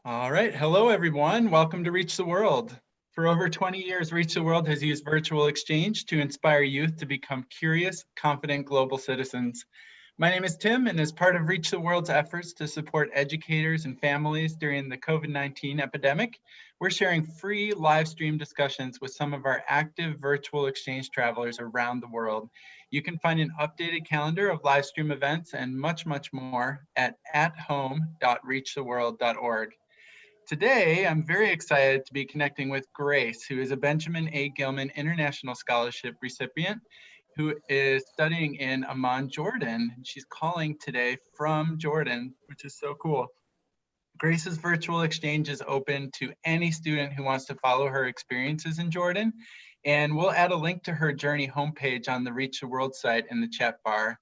All right. Hello, everyone. Welcome to Reach the World. For over 20 years, Reach the World has used virtual exchange to inspire youth to become curious, confident global citizens. My name is Tim, and as part of Reach the World's efforts to support educators and families during the COVID-19 epidemic, we're sharing free live stream discussions with some of our active virtual exchange travelers around the world. You can find an updated calendar of live stream events and much, much more at athome.reachtheworld.org. Today, I'm very excited to be connecting with Grace, who is a Benjamin A. Gilman International Scholarship recipient who is studying in Amman, Jordan. She's calling today from Jordan, which is so cool. Grace's virtual exchange is open to any student who wants to follow her experiences in Jordan, and we'll add a link to her journey homepage on the Reach the World site in the chat bar.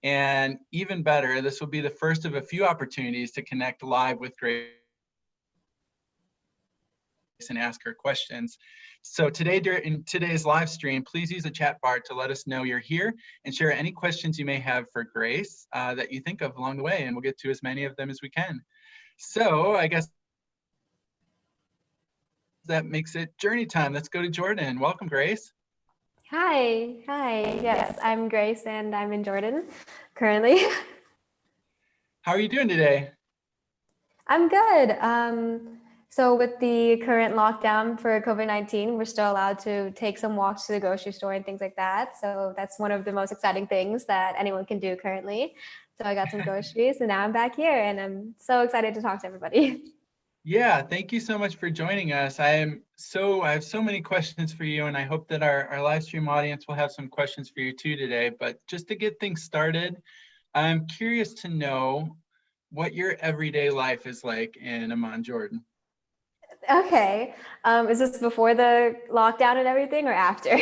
And even better, this will be the first of a few opportunities to connect live with Grace and ask her questions. So today, in today's live stream, please use the chat bar to let us know you're here and share any questions you may have for Grace that you think of along the way, and we'll get to as many of them as we can. So I guess that makes it journey time. Let's go to Jordan. Welcome, Grace. Hi. Yes, I'm Grace and I'm in Jordan currently. How are you doing today? I'm good. So with the current lockdown for COVID-19, we're still allowed to take some walks to the grocery store and things like that. So that's one of the most exciting things that anyone can do currently. So I got some groceries and now I'm back here and I'm so excited to talk to everybody. Yeah, thank you so much for joining us. I have so many questions for you, and I hope that our live stream audience will have some questions for you too today. But just to get things started, I'm curious to know what your everyday life is like in Amman, Jordan. Okay. Is this before the lockdown and everything or after?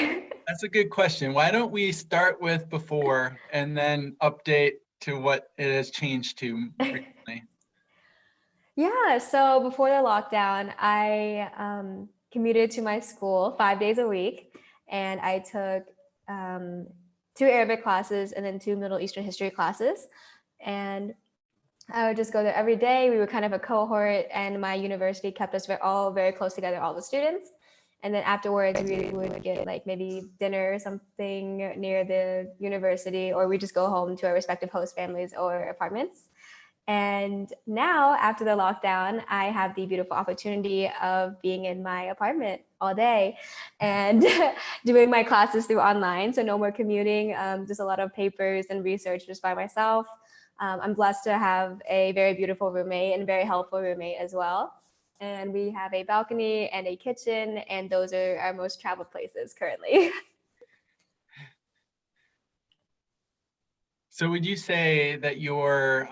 That's a good question. Why don't we start with before and then update to what it has changed to recently? Yeah, so before the lockdown, I commuted to my school 5 days a week, and I took um, two Arabic classes and then two Middle Eastern history classes. And I would just go there every day. We were kind of a cohort, and my university kept us all very close together, all the students. And then afterwards, we would get like maybe dinner or something near the university, or we just go home to our respective host families or apartments. And now, after the lockdown, I have the beautiful opportunity of being in my apartment all day and doing my classes through online. So no more commuting, just a lot of papers and research just by myself. I'm blessed to have a very beautiful roommate and very helpful roommate as well. And we have a balcony and a kitchen, and those are our most traveled places currently. So would you say that your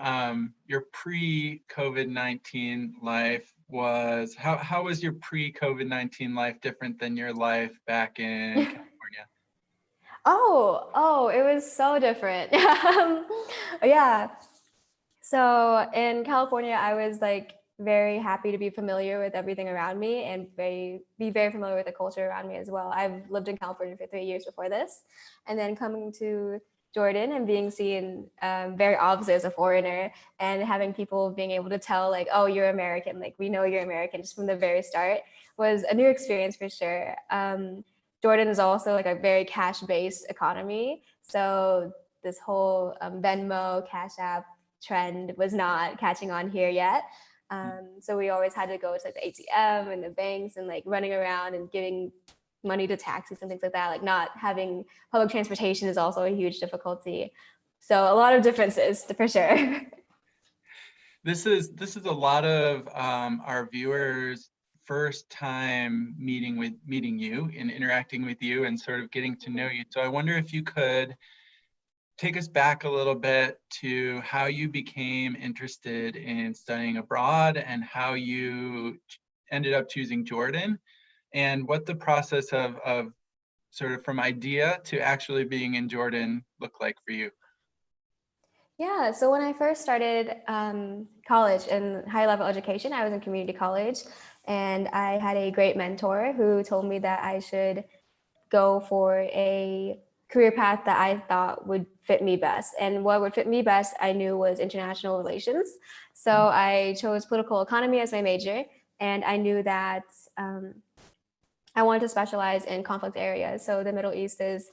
pre-COVID-19 life was how was your pre-COVID-19 life different than your life back in California? Oh, it was so different. Yeah. So in California, I was like very happy to be familiar with everything around me and be very familiar with the culture around me as well. I've lived in California for 3 years before this, and then coming to Jordan and being seen very obviously as a foreigner, and having people being able to tell like, oh, you're American, like we know you're American just from the very start, was a new experience for sure. Jordan is also like a very cash-based economy, so this whole Venmo, Cash App trend was not catching on here yet. So we always had to go to like the ATM and the banks and like running around and giving money to taxis and things like that. Like not having public transportation is also a huge difficulty. So a lot of differences for sure. This is a lot of our viewers' first time meeting you and interacting with you and sort of getting to know you. So I wonder if you could take us back a little bit to how you became interested in studying abroad and how you ended up choosing Jordan and what the process of sort of from idea to actually being in Jordan looked like for you. Yeah, so when I first started college and high level education, I was in community college, and I had a great mentor who told me that I should go for a career path that I thought would fit me best. And what would fit me best, I knew was international relations. So I chose political economy as my major, and I knew that I wanted to specialize in conflict areas. So the Middle East is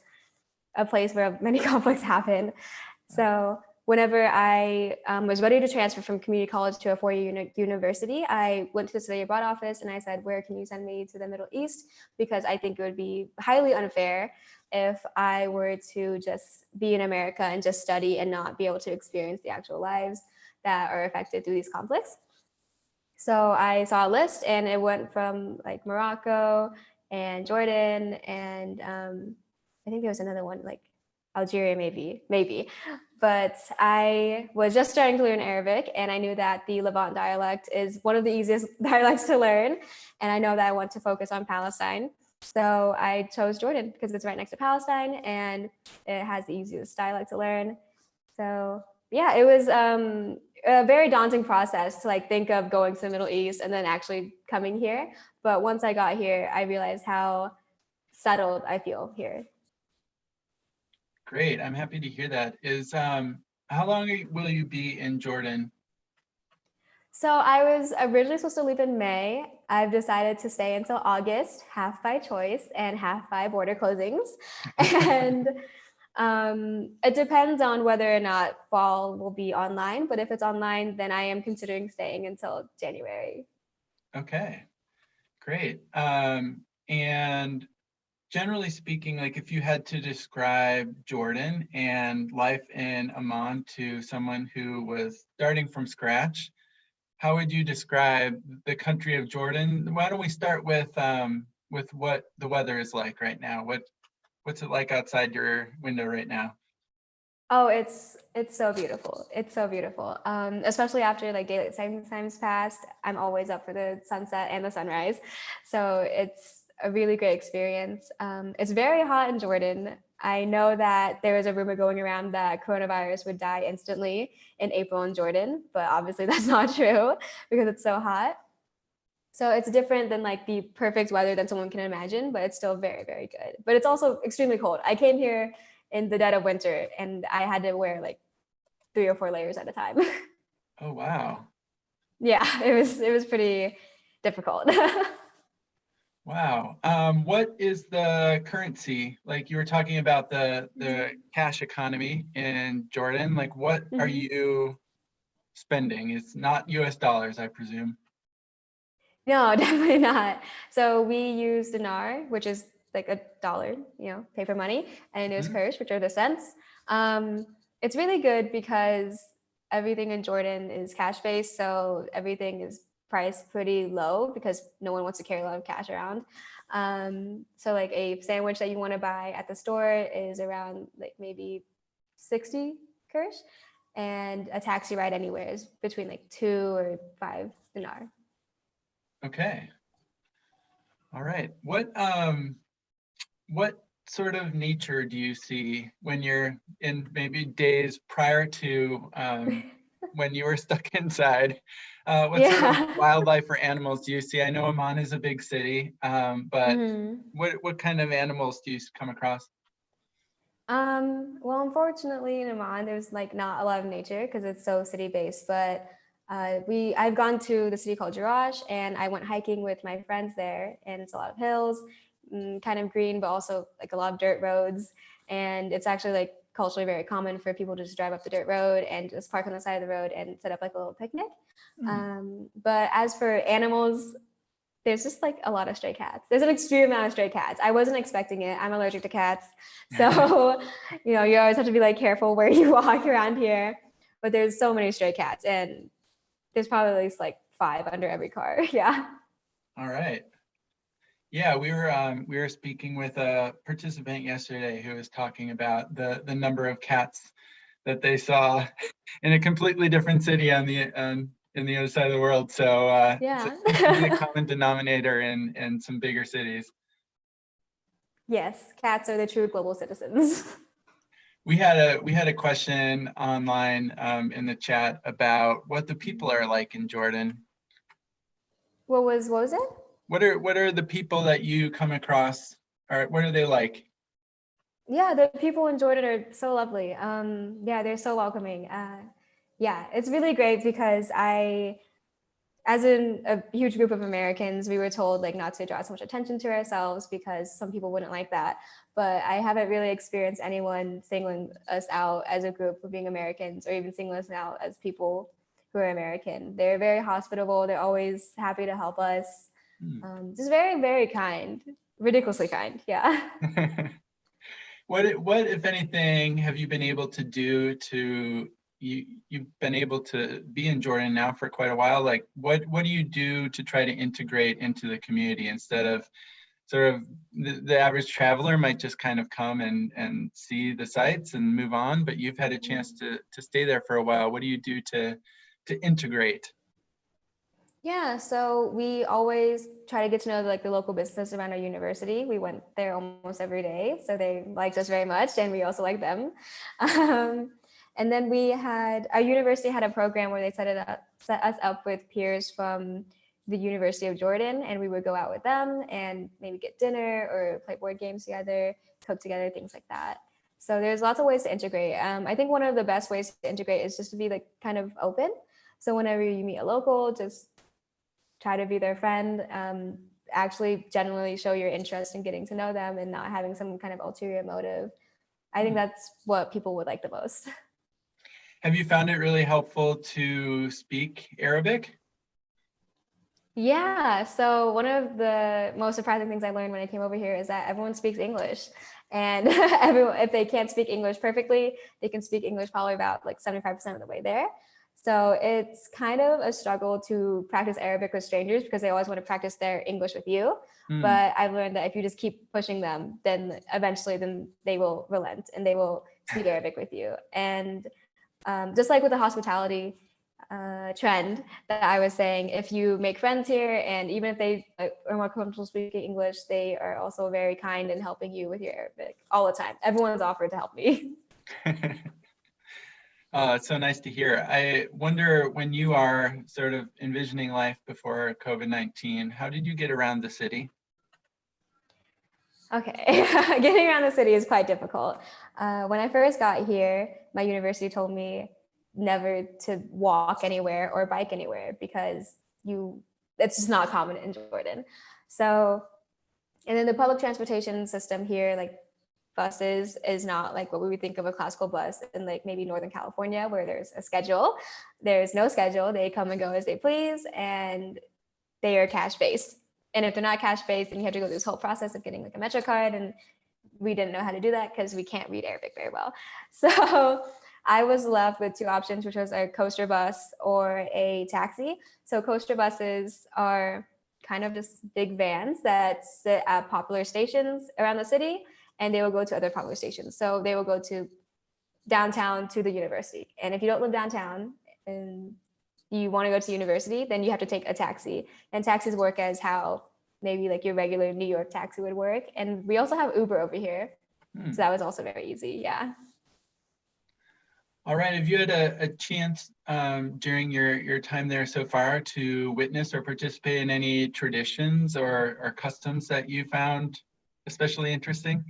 a place where many conflicts happen. So whenever I was ready to transfer from community college to a four-year university, I went to the study abroad office and I said, where can you send me to the Middle East? Because I think it would be highly unfair if I were to just be in America and just study and not be able to experience the actual lives that are affected through these conflicts. So I saw a list and it went from like Morocco and Jordan and I think there was another one like Algeria, maybe. But I was just starting to learn Arabic and I knew that the Levant dialect is one of the easiest dialects to learn. And I know that I want to focus on Palestine. So I chose Jordan because it's right next to Palestine and it has the easiest dialect to learn. So yeah, it was a very daunting process to like think of going to the Middle East and then actually coming here. But once I got here, I realized how settled I feel here. Great. I'm happy to hear that. How long will you be in Jordan? So I was originally supposed to leave in May. I've decided to stay until August, half by choice and half by border closings. And it depends on whether or not fall will be online. But if it's online, then I am considering staying until January. Okay, great. And generally speaking, like if you had to describe Jordan and life in Amman to someone who was starting from scratch, how would you describe the country of Jordan? Why don't we start with what the weather is like right now? What's it like outside your window right now? Oh, it's so beautiful. It's so beautiful. Especially after like daylight savings times passed, I'm always up for the sunset and the sunrise. So it's a really great experience. It's very hot in Jordan. I know that there was a rumor going around that coronavirus would die instantly in April in Jordan, but obviously that's not true because it's so hot. So it's different than like the perfect weather that someone can imagine, but it's still very, very good. But it's also extremely cold. I came here in the dead of winter and I had to wear like 3 or 4 layers at a time. Oh, wow. Yeah, it was pretty difficult. Wow. What is the currency? Like you were talking about the cash economy in Jordan. Like what are Mhm. you spending? It's not US dollars, I presume. No, definitely not. So we use dinar, which is like $1, paper money, and there's Mhm. kirsch, which are the cents. Um, it's really good because everything in Jordan is cash based, so everything is priced pretty low because no one wants to carry a lot of cash around. So like a sandwich that you want to buy at the store is around like maybe 60 kirsch, and a taxi ride anywhere is between like 2 or 5 dinar. Okay. All right. What sort of nature do you see when you're in maybe days prior to when you were stuck inside? What sort of Yeah. wildlife or animals do you see? I know Amman is a big city, but Mhm. what kind of animals do you come across? Well, unfortunately, in Amman, there's like not a lot of nature because it's so city based. But I've gone to the city called Jerash, and I went hiking with my friends there, and it's a lot of hills, kind of green, but also like a lot of dirt roads. And it's actually like culturally very common for people to just drive up the dirt road and just park on the side of the road and set up like a little picnic. Hmm. But as for animals, there's just like a lot of stray cats. There's an extreme amount of stray cats. I wasn't expecting it. I'm allergic to cats. So, you always have to be like careful where you walk around here. But there's so many stray cats and there's probably at least like 5 under every car. Yeah. All right. Yeah, we were speaking with a participant yesterday who was talking about the number of cats that they saw in a completely different city on in the other side of the world. So it seems to be a Yeah. common denominator in some bigger cities. Yes, cats are the true global citizens. We had a question online in the chat about what the people are like in Jordan. What was it? What are the people that you come across? Or what are they like? Yeah, the people in Jordan are so lovely. Yeah, they're so welcoming. Yeah, it's really great because as in a huge group of Americans, we were told like not to draw so much attention to ourselves because some people wouldn't like that. But I haven't really experienced anyone singling us out as a group for being Americans or even singling us out as people who are American. They're very hospitable. They're always happy to help us. Just very, very kind, ridiculously kind. Yeah. What, if anything, have you been able to do to you've been able to be in Jordan now for quite a while? Like, what do you do to try to integrate into the community instead of sort of the average traveler might just kind of come and see the sights and move on, but you've had a chance to stay there for a while. What do you do to integrate? Yeah, so we always try to get to know like the local business around our university. We went there almost every day, so they liked us very much, and we also liked them. And then we had our university had a program where they set us up with peers from the University of Jordan, and we would go out with them and maybe get dinner or play board games together, cook together, things like that. So there's lots of ways to integrate. I think one of the best ways to integrate is just to be like kind of open. So whenever you meet a local, just try to be their friend, actually genuinely show your interest in getting to know them and not having some kind of ulterior motive. I think that's what people would like the most. Have you found it really helpful to speak Arabic? Yeah, so one of the most surprising things I learned when I came over here is that everyone speaks English. And everyone, if they can't speak English perfectly, they can speak English probably about like 75% of the way there. So it's kind of a struggle to practice Arabic with strangers because they always want to practice their English with you. Hmm. But I've learned that if you just keep pushing them, then eventually then they will relent and they will speak Arabic with you. And just like with the hospitality trend that I was saying, if you make friends here and even if they are more comfortable speaking English, they are also very kind in helping you with your Arabic all the time. Everyone's offered to help me. It's so nice to hear. I wonder, when you are sort of envisioning life before COVID-19, how did you get around the city? Okay, getting around the city is quite difficult. When I first got here, my university told me never to walk anywhere or bike anywhere because it's just not common in Jordan. So, and then the public transportation system here, like buses, is not like what we would think of a classical bus in like maybe Northern California, where there's a schedule. There's no schedule. They come and go as they please, and they are cash based. And if they're not cash based, then you have to go through this whole process of getting like a Metro card. And we didn't know how to do that because we can't read Arabic very well. So I was left with two options, which was a coaster bus or a taxi. So coaster buses are kind of just big vans that sit at popular stations around the city, and they will go to other popular stations. So they will go to downtown to the university. And if you don't live downtown and you want to go to university, then you have to take a taxi. And taxis work as how maybe like your regular New York taxi would work. And we also have Uber over here. So that was also very easy. Yeah. All right. Have you had a chance during your time there so far to witness or participate in any traditions or customs that you found especially interesting?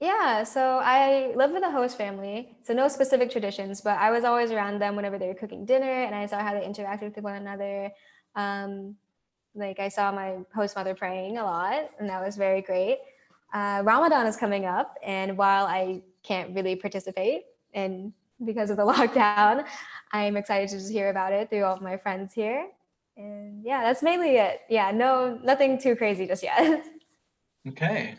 Yeah, so I live with a host family, so no specific traditions, but I was always around them whenever they were cooking dinner, and I saw how they interacted with one another. Um, like I saw my host mother praying a lot, and that was very great. Ramadan is coming up, and while I can't really participate, and because of the lockdown, I'm excited to just hear about it through all of my friends here. And yeah, that's mainly it. Yeah, no, nothing too crazy just yet. Okay.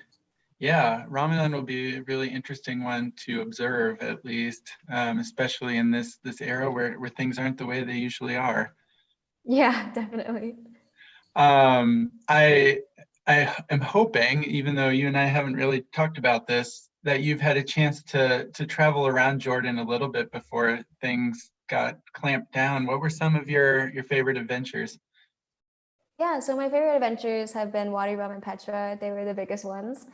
Yeah, Ramadan will be a really interesting one to observe, at least, especially in this era where things aren't the way they usually are. Yeah, definitely. I am hoping, even though you and I haven't really talked about this, that you've had a chance to travel around Jordan a little bit before things got clamped down. What were some of your favorite adventures? Yeah, so my favorite adventures have been Wadi Rum and Petra. They were the biggest ones.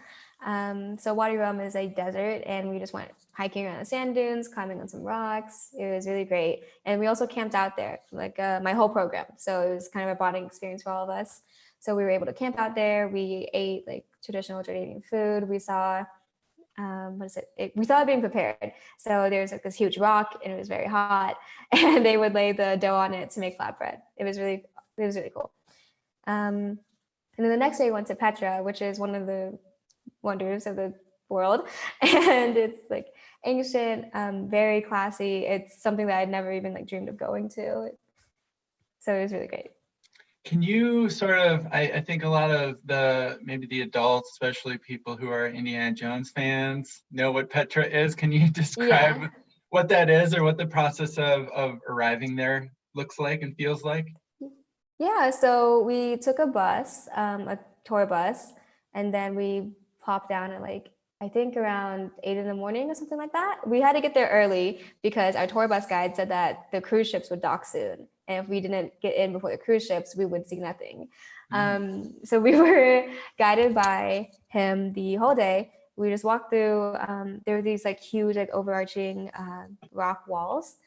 So Wadi Rum is a desert, and we just went hiking around the sand dunes, climbing on some rocks. It was really great, and we also camped out there, like my whole program. So it was kind of a bonding experience for all of us. So we were able to camp out there. We ate like traditional Jordanian food. We saw what is it? We saw it being prepared. So there's like this huge rock and it was very hot and they would lay the dough on it to make flatbread. It was really cool. And then the next day we went to Petra, which is one of the wonders of the world. And it's like ancient, very classy. It's something that I'd never even like dreamed of going to. So it was really great. Can you sort of, I think a lot of maybe the adults, especially people who are Indiana Jones fans, know what Petra is. Can you describe what that is or what the process of arriving there looks like and feels like? Yeah, so we took a bus, a tour bus, and then we popped down at like, I think around 8 in the morning or something like that. We had to get there early because our tour bus guide said that the cruise ships would dock soon. And if we didn't get in before the cruise ships, we would see nothing. So we were guided by him the whole day. We just walked through, there were these like huge, like overarching rock walls.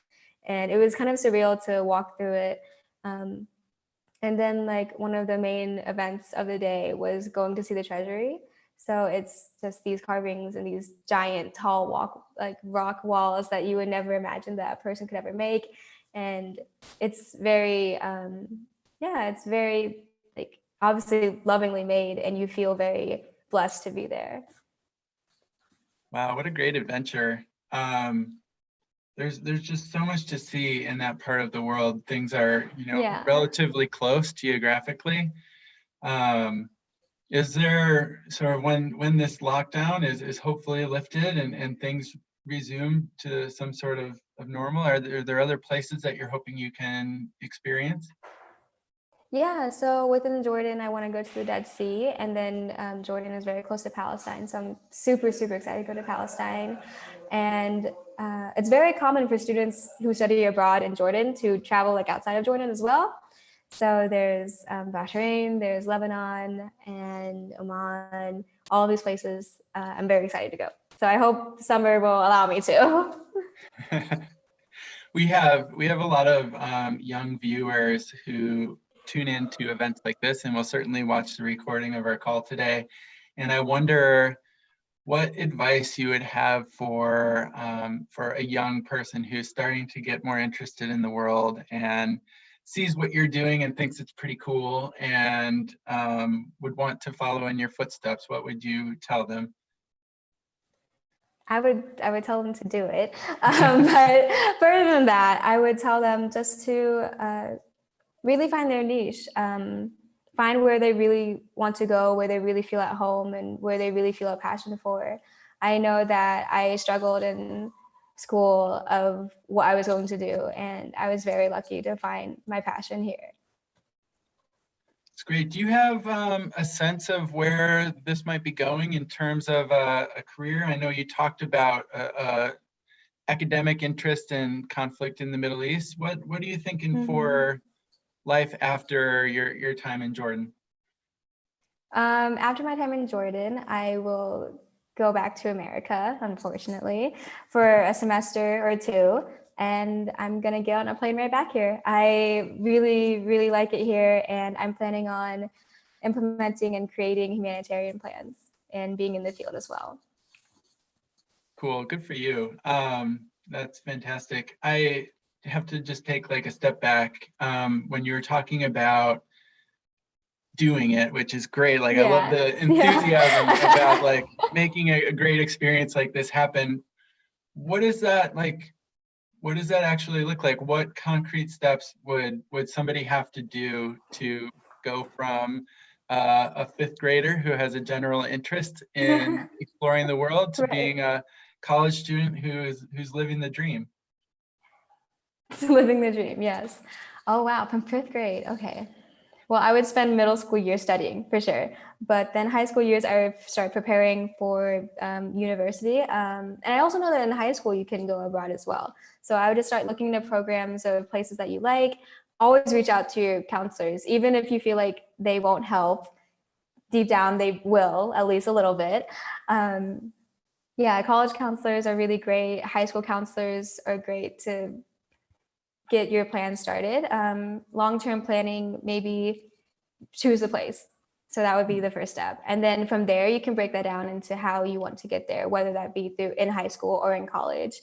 And it was kind of surreal to walk through it. And then like one of the main events of the day was going to see the treasury. So it's just these carvings and these giant tall rock walls that you would never imagine that a person could ever make. And it's very, it's very like obviously lovingly made and you feel very blessed to be there. Wow, what a great adventure. There's just so much to see in that part of the world. Things are, relatively close geographically. Is there sort of when this lockdown is hopefully lifted and things resume to some sort of normal, are there other places that you're hoping you can experience? Yeah, so within Jordan, I want to go to the Dead Sea, and then Jordan is very close to Palestine, so I'm super, super excited to go to Palestine. And it's very common for students who study abroad in Jordan to travel like outside of Jordan as well. So there's Bahrain, there's Lebanon, and Amman, all of these places. I'm very excited to go. So I hope summer will allow me to. We have a lot of young viewers who tune into events like this and will certainly watch the recording of our call today. And I wonder what advice you would have for a young person who's starting to get more interested in the world and sees what you're doing and thinks it's pretty cool and would want to follow in your footsteps. What would you tell them? I would tell them to do it. But further than that, I would tell them just to really find their niche, find where they really want to go, where they really feel at home, and where they really feel a passion for. I know that I struggled in school of what I was going to do, and I was very lucky to find my passion here. It's great. Do you have a sense of where this might be going in terms of a career? I know you talked about academic interest and conflict in the Middle East. What are you thinking for life after your time in Jordan? After my time in Jordan, I will go back to America, unfortunately, for a semester or two. And I'm going to get on a plane right back here. I really, really like it here. And I'm planning on implementing and creating humanitarian plans and being in the field as well. Cool. Good for you. That's fantastic. I have to just take like a step back. When you were talking about doing it, which is great. Like, I love the enthusiasm about like making a great experience like this happen. What is that like? What does that actually look like? What concrete steps would somebody have to do to go from a fifth grader who has a general interest in exploring the world to being a college student who's living the dream? Living the dream, yes. Oh, wow, from fifth grade. Okay. Well, I would spend middle school years studying for sure. But then high school years, I would start preparing for university. And I also know that in high school, you can go abroad as well. So I would just start looking into programs of places that you like. Always reach out to your counselors, even if you feel like they won't help. Deep down, they will, at least a little bit. College counselors are really great. High school counselors are great to get your plan started. Long-term planning, maybe choose a place. So that would be the first step. And then from there, you can break that down into how you want to get there, whether that be through in high school or in college.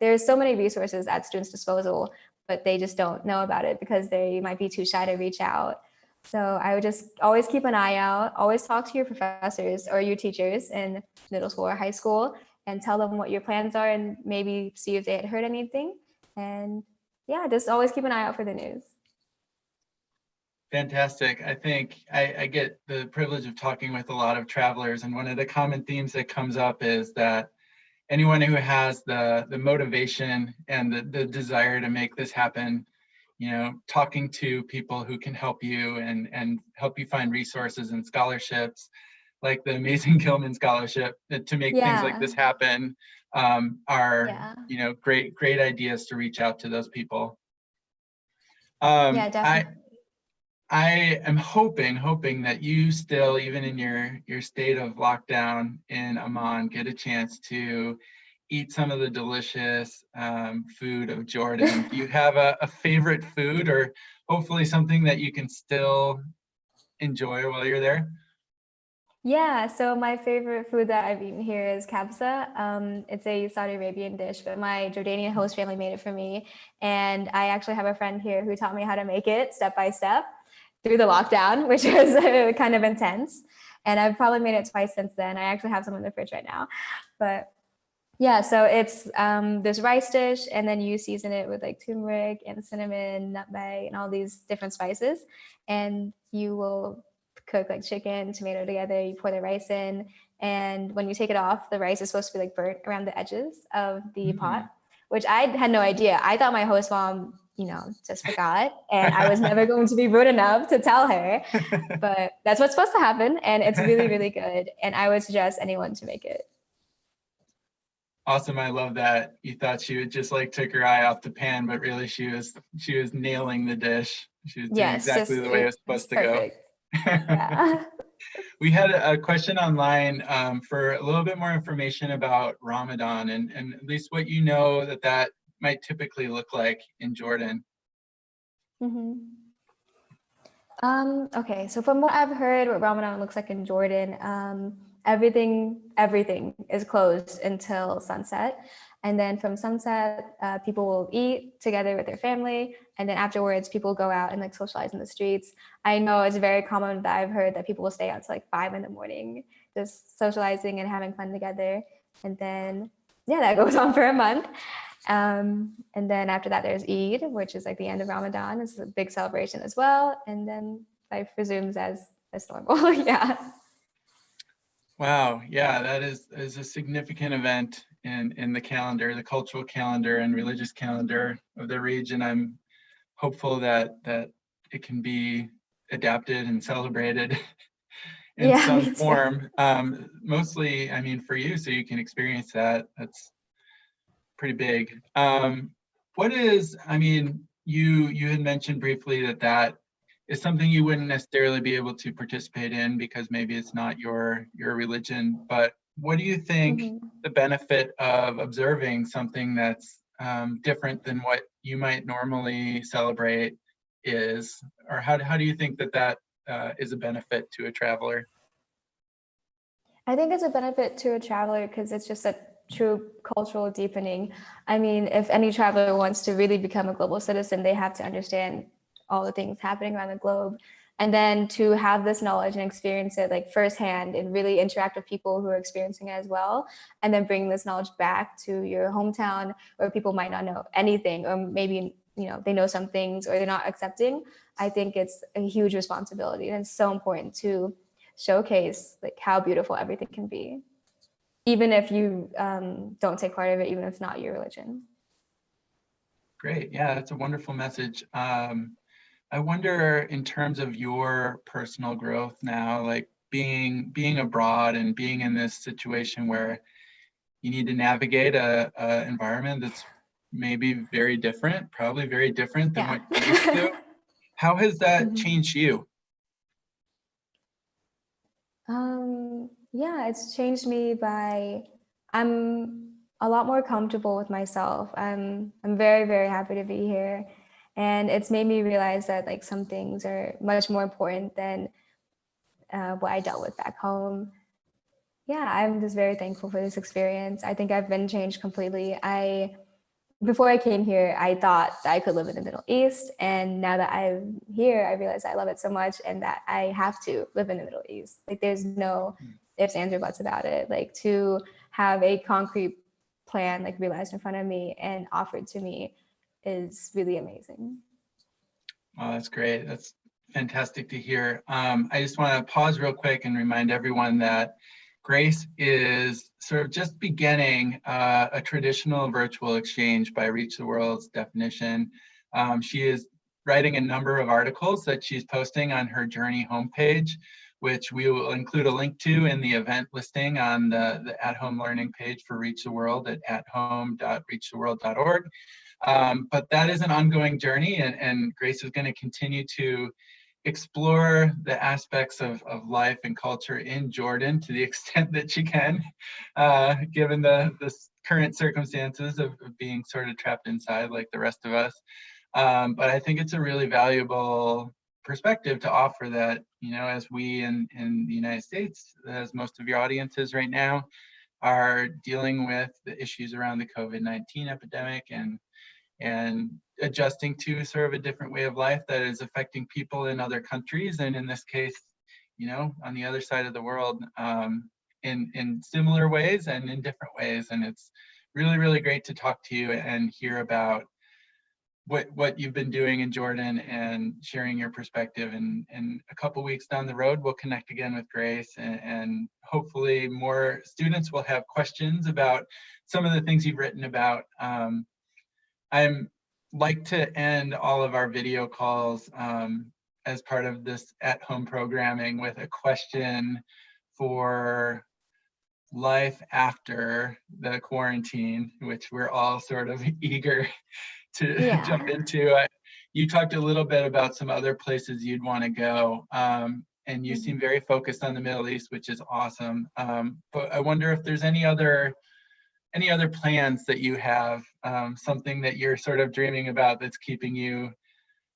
There's so many resources at students' disposal, but they just don't know about it because they might be too shy to reach out. So I would just always keep an eye out, always talk to your professors or your teachers in middle school or high school and tell them what your plans are and maybe see if they had heard anything. And yeah, just always keep an eye out for the news. Fantastic. I think I get the privilege of talking with a lot of travelers, and one of the common themes that comes up is that anyone who has the motivation and the desire to make this happen, talking to people who can help you and help you find resources and scholarships, like the amazing Gilman Scholarship, to make things like this happen, are great ideas to reach out to those people. Yeah, definitely. I am hoping that you still, even in your state of lockdown in Amman, get a chance to eat some of the delicious food of Jordan. Do you have a favorite food, or hopefully something that you can still enjoy while you're there? Yeah, so my favorite food that I've eaten here is kabsa. It's a Saudi Arabian dish, but my Jordanian host family made it for me. And I actually have a friend here who taught me how to make it step by step through the lockdown, which was kind of intense. And I've probably made it twice since then. I actually have some in the fridge right now. But yeah, so it's this rice dish, and then you season it with like turmeric and cinnamon, nutmeg, and all these different spices. And you will cook like chicken, tomato together. You pour the rice in, and when you take it off, the rice is supposed to be like burnt around the edges of the pot, which I had no idea. I thought my host mom, just forgot, and I was never going to be rude enough to tell her. But that's what's supposed to happen, and it's really, really good. And I would suggest anyone to make it. Awesome. I love that. You thought she would just like took her eye off the pan, but really she was nailing the dish. She was doing exactly the way it was supposed to go. Yeah. We had a question online for a little bit more information about Ramadan and at least what you know that might typically look like in Jordan. Okay, so from what I've heard, what Ramadan looks like in Jordan, everything is closed until sunset. And then from sunset, people will eat together with their family. And then afterwards, people go out and like socialize in the streets. I know it's very common that I've heard that people will stay out to like 5 a.m, just socializing and having fun together. And then, yeah, that goes on for a month. And then after that, there's Eid, which is like the end of Ramadan. It's a big celebration as well. And then life resumes as normal. Yeah. Wow. Yeah, that is a significant event in the calendar, the cultural calendar and religious calendar of the region. I'm hopeful that it can be adapted and celebrated in some form. Mostly, I mean, for you, so you can experience that. That's pretty big. What is, I mean, you had mentioned briefly that is something you wouldn't necessarily be able to participate in because maybe it's not your religion, but what do you think the benefit of observing something that's different than what you might normally celebrate is, or how do you think that is a benefit to a traveler? I think it's a benefit to a traveler because it's just a true cultural deepening. I mean, if any traveler wants to really become a global citizen, they have to understand all the things happening around the globe. And then to have this knowledge and experience it like firsthand and really interact with people who are experiencing it as well. And then bring this knowledge back to your hometown where people might not know anything, or maybe, they know some things or they're not accepting. I think it's a huge responsibility. And it's so important to showcase like how beautiful everything can be, even if you don't take part of it, even if it's not your religion. Great. Yeah, that's a wonderful message. I wonder, in terms of your personal growth now, like being abroad and being in this situation where you need to navigate a environment that's maybe very different, probably very different than what you're used to. How has that changed you? Yeah, it's changed me I'm a lot more comfortable with myself. I'm very, very happy to be here. And it's made me realize that like some things are much more important than what I dealt with back home. Yeah, I'm just very thankful for this experience. I think I've been changed completely. Before I came here, I thought that I could live in the Middle East. And now that I'm here, I realize I love it so much and that I have to live in the Middle East. Like there's no ifs, ands, or buts about it. Like to have a concrete plan like realized in front of me and offered to me is really amazing. Oh, that's great. That's fantastic to hear. I just want to pause real quick and remind everyone that Grace is sort of just beginning a traditional virtual exchange by Reach the World's definition. She is writing a number of articles that she's posting on her Journey homepage, which we will include a link to in the event listing on the at-home learning page for Reach the World at athome.reachtheworld.org. But that is an ongoing journey, and Grace is going to continue to explore the aspects of life and culture in Jordan to the extent that she can, given the current circumstances of being sort of trapped inside like the rest of us. But I think it's a really valuable perspective to offer that, you know, as we in the United States, as most of your audience is right now, are dealing with the issues around the COVID-19 epidemic and adjusting to sort of a different way of life that is affecting people in other countries, and in this case, you know, on the other side of the world, in similar ways and in different ways. And it's really, really great to talk to you and hear about what you've been doing in Jordan and sharing your perspective. And a couple weeks down the road, we'll connect again with Grace, and hopefully more students will have questions about some of the things you've written about. I'm like to end all of our video calls as part of this at-home programming with a question for life after the quarantine, which we're all sort of eager to jump into. You talked a little bit about some other places you'd want to go, and you seem very focused on the Middle East, which is awesome. But I wonder if there's any other plans that you have, something that you're sort of dreaming about that's keeping you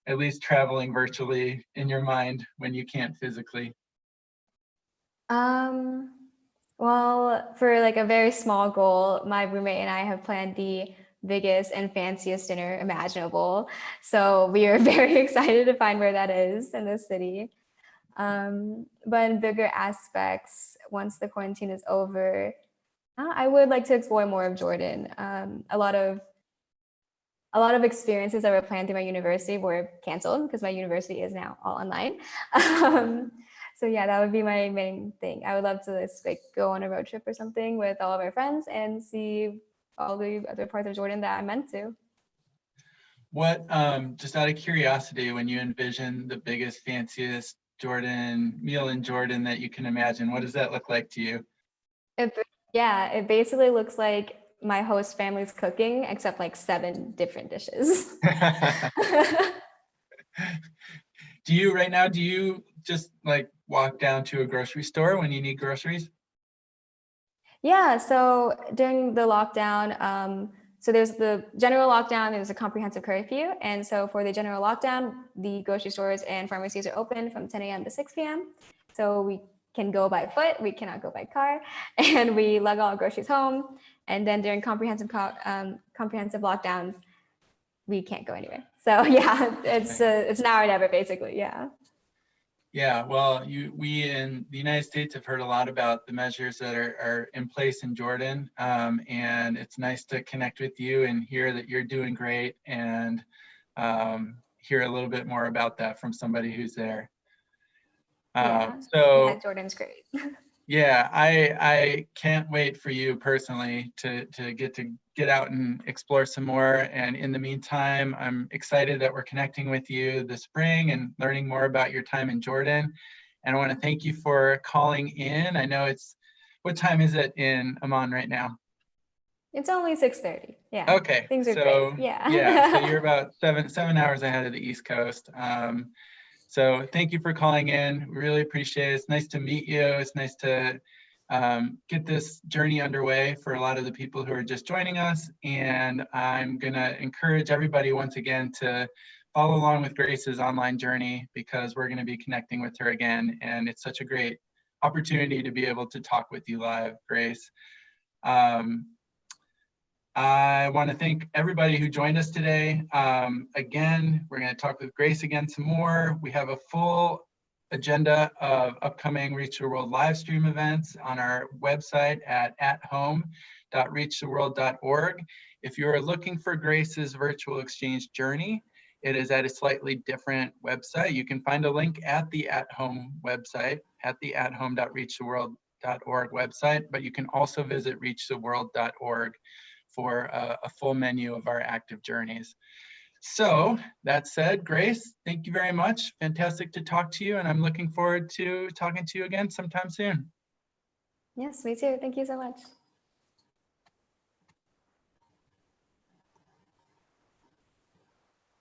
at least traveling virtually in your mind when you can't physically? Well, for like a very small goal, my roommate and I have planned the biggest and fanciest dinner imaginable. So we are very excited to find where that is in the city. But in bigger aspects, once the quarantine is over, I would like to explore more of Jordan. A lot of experiences that were planned through my university were canceled because my university is now all online. So yeah, that would be my main thing. I would love to just like go on a road trip or something with all of our friends and see all the other parts of Jordan that I'm meant to. What, just out of curiosity, when you envision the biggest, fanciest meal in Jordan that you can imagine, what does that look like to you? It basically looks like my host family's cooking, except like 7 different dishes. Do you just like walk down to a grocery store when you need groceries? Yeah, so during the lockdown, so there's the general lockdown, there's a comprehensive curfew. And so for the general lockdown, the grocery stores and pharmacies are open from 10 a.m. to 6 p.m. So we can go by foot, we cannot go by car, and we lug all our groceries home. And then during comprehensive lockdowns, we can't go anywhere. So yeah, it's now or never, basically. Yeah. Yeah, well, we in the United States have heard a lot about the measures that are in place in Jordan, and it's nice to connect with you and hear that you're doing great, and hear a little bit more about that from somebody who's there. Yeah, Jordan's great. Yeah, I can't wait for you personally to get out and explore some more. And in the meantime, I'm excited that we're connecting with you this spring and learning more about your time in Jordan. And I want to thank you for calling in. I know what time is it in Amman right now? It's only 6:30. Yeah. Okay. Things are great. Yeah. Yeah. So you're about seven hours ahead of the East Coast. So thank you for calling in. We really appreciate it. It's nice to meet you. It's nice to get this journey underway for a lot of the people who are just joining us. And I'm going to encourage everybody once again to all along with Grace's online journey, because we're going to be connecting with her again. And it's such a great opportunity to be able to talk with you live, Grace. I want to thank everybody who joined us today. Again, we're going to talk with Grace again some more. We have a full agenda of upcoming Reach the World live stream events on our website at home.reachtheworld.org. If you are looking for Grace's virtual exchange journey, it is at a slightly different website. You can find a link at the At Home website, at the athome.reachtheworld.org website, but you can also visit reachtheworld.org for a full menu of our active journeys. So that said, Grace, thank you very much. Fantastic to talk to you, and I'm looking forward to talking to you again sometime soon. Yes, me too. Thank you so much.